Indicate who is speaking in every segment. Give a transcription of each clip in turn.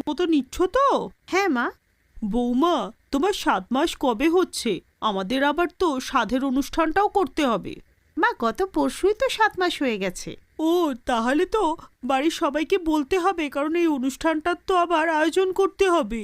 Speaker 1: মতো নিচ্ছ তো?
Speaker 2: হ্যাঁ মা।
Speaker 1: বৌমা, তোমার 7 মাস কবে হচ্ছে? আমাদের আবার তো সাধের অনুষ্ঠানটাও করতে হবে।
Speaker 2: মা গত পরশুই তো 7 মাস হয়ে গেছে।
Speaker 1: ও, তাহলে তো বাড়ির সবাইকে বলতে হবে, কারণ এই অনুষ্ঠানটার তো আবার আয়োজন করতে হবে।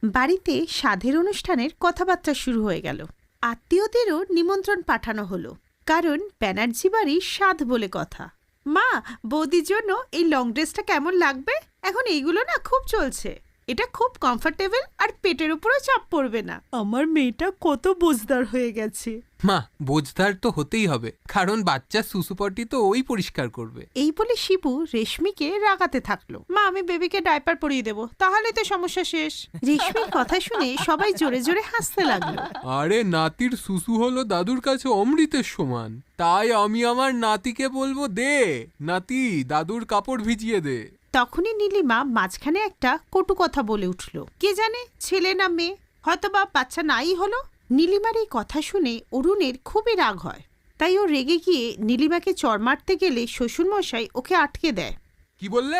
Speaker 2: বাড়িতে সাধের অনুষ্ঠানের কথাবার্তা শুরু হয়ে গেল। আত্মীয়দেরও নিমন্ত্রণ পাঠানো হলো, কারণ ব্যানার্জি বাড়ির সাধ বলে কথা। মা, বৌদির জন্য এই লং ড্রেসটা কেমন লাগবে? এখন এইগুলো না খুব চলছে। এটা খুব কমফোর্টেবল আর পেটের উপরও চাপ পড়বে না।
Speaker 1: আমার মেয়েটা কত বোঝদার হয়ে গেছে।
Speaker 3: মা, বোঝদার তো হতেই হবে, কারণ বাচ্চা সুসুপটি তো ওই পরিষ্কার করবে।
Speaker 2: এই বলে শিবু রেশমিকে রাগাতে থাকলো। মা, আমি বেবিকে ডাইপার পরিয়ে দেবো, তাহলে তো সমস্যা শেষ। রেশমির কথা শুনে সবাই জোরে জোরে হাসতে লাগলো।
Speaker 3: আরে নাতির সুসু হলো দাদুর কাছে অমৃতের সমান, তাই আমি আমার নাতিকে বলবো, দে নাতি দাদুর কাপড় ভিজিয়ে দে।
Speaker 2: তখনই নীলিমা মাঝখানে একটা কটু কথা বলে উঠল। কে জানে ছেলে না মেয়ে, হয়তো বা বাচ্চা নাই হলো। নীলিমার এই কথা শুনে অরুণের খুবই রাগ হয়, তাই ও রেগে গিয়ে নীলিমাকে চড় মারতে গেলে শ্বশুরমশাই ওকে আটকে দেয়।
Speaker 3: কি বললে?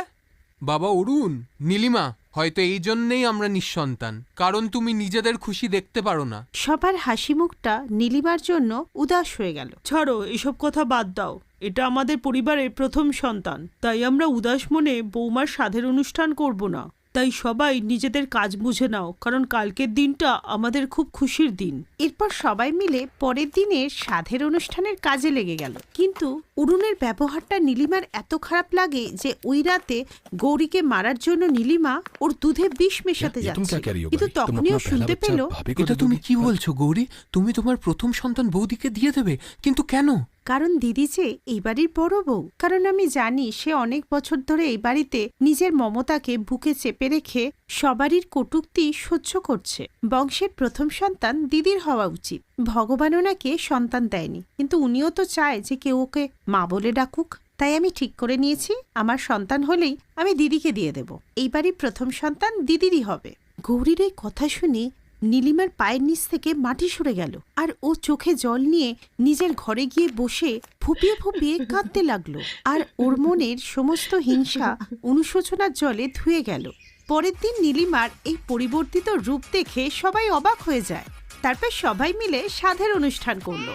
Speaker 3: বাবা অরুণ, নীলিমা, হয়তো এই জন্যেই আমরা নিঃসন্তান, কারণ তুমি নিজেদের খুশি দেখতে পারো না।
Speaker 2: সবার হাসি মুখটা নীলিমার জন্য উদাস হয়ে গেল।
Speaker 1: ছাড়ো, এসব কথা বাদ দাও। এটা আমাদের পরিবারের প্রথম সন্তান, তাই আমরা উদাস মনে বৌমার সাধের অনুষ্ঠান করব না। তাই সবাই নিজেদের কাজ বুঝে নাও, কারণ কালকের দিনটা আমাদের খুব খুশির দিন।
Speaker 2: এরপর সবাই মিলে পরের দিনের সাধের অনুষ্ঠানের কাজে লেগে গেল। কিন্তু অরুণের ব্যবহারটা নীলিমার এত খারাপ লাগে যে ওই রাতে গৌরীকে মারার জন্য নীলিমা ওর দুধে বিষ মেশাতে যাচ্ছে। কিন্তু তখনই ও শুনতে পেল।
Speaker 3: এটা তুমি কি বলছো গৌরী? তুমি তোমার প্রথম সন্তান বৌদিকে দিয়ে দেবে? কিন্তু কেন?
Speaker 2: কারণ দিদি যে এই বাড়ির বড় বউ। কারণ আমি জানি সে অনেক বছর ধরে এই বাড়িতে নিজের মমতাকে বুকে চেপে রেখে সবারই কটূক্তি সহ্য করছে। বংশের প্রথম সন্তান দিদির হওয়া উচিত। ভগবান ওনাকে সন্তান দেয়নি, কিন্তু উনিও তো চায় যে কেউ ওকে মা বলে ডাকুক। তাই আমি ঠিক করে নিয়েছি, আমার সন্তান হলেই আমি দিদিকে দিয়ে দেব। এই বাড়ির প্রথম সন্তান দিদিরই হবে। গৌরীর এই কথা শুনে নীলিমার পায়ের নিচ থেকে মাটি সরে গেল, আর ও চোখে জল নিয়ে নিজের ঘরে গিয়ে বসে ফুপিয়ে ফুপিয়ে কাঁদতে লাগলো। আর ওর মনের সমস্ত হিংসা অনুশোচনার জলে ধুয়ে গেল। পরের দিন নীলিমার এই পরিবর্তিত রূপ দেখে সবাই অবাক হয়ে যায়। তারপর সবাই মিলে সাধের অনুষ্ঠান করলো।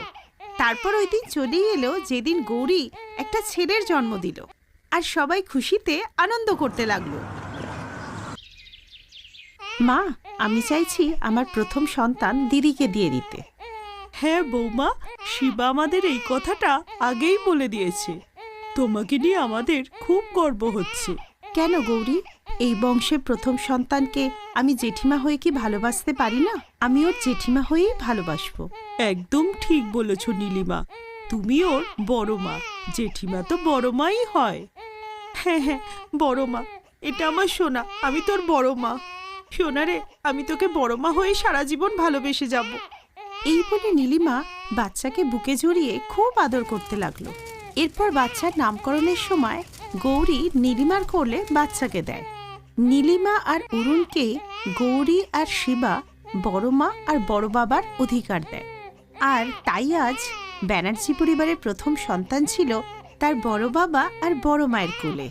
Speaker 2: তারপর ওই দিন চলেই এলো যেদিন গৌরী একটা ছেলের জন্ম দিল, আর সবাই খুশিতে আনন্দ করতে লাগলো। মা, আমি চাইছি আমার প্রথম সন্তান দিদিকে দিয়ে দিতে।
Speaker 1: হ্যাঁ বৌমা, শিবা আমাদের এই কথাটা আগেই বলে দিয়েছে। তোমাকে নিয়ে আমাদের খুব গর্ব হচ্ছে।
Speaker 2: কেন গৌরী? এই বংশের প্রথম সন্তানকে আমি জেঠিমা হয়ে কি ভালোবাসতে পারি না? আমি ওর জেঠিমা হয়েই ভালোবাসবো।
Speaker 1: একদম ঠিক বলেছ নীলিমা, তুমি ওর বড় মা। জেঠিমা তো বড় মাই হয়। হ্যাঁ হ্যাঁ, বড় মা, এটা আমার সোনা, আমি তোর বড় মা। সোনা রে, আমি তোকে বড় মা হয়ে সারা জীবন ভালোবেসে যাব।
Speaker 2: এই বলে নীলিমা বাচ্চাকে বুকে জড়িয়ে খুব আদর করতে লাগলো। এরপর বাচ্চার নামকরণের সময় গৌরী নীলিমার কোলে বাচ্চাকে দেয়। নীলিমা আর অরুণকে গৌরী আর শিবা বড় মা আর বড় বাবার অধিকার দেয়। আর তাই আজ ব্যানার্জি পরিবারের প্রথম সন্তান ছিল তার বড় বাবা আর বড় মায়ের কোলে।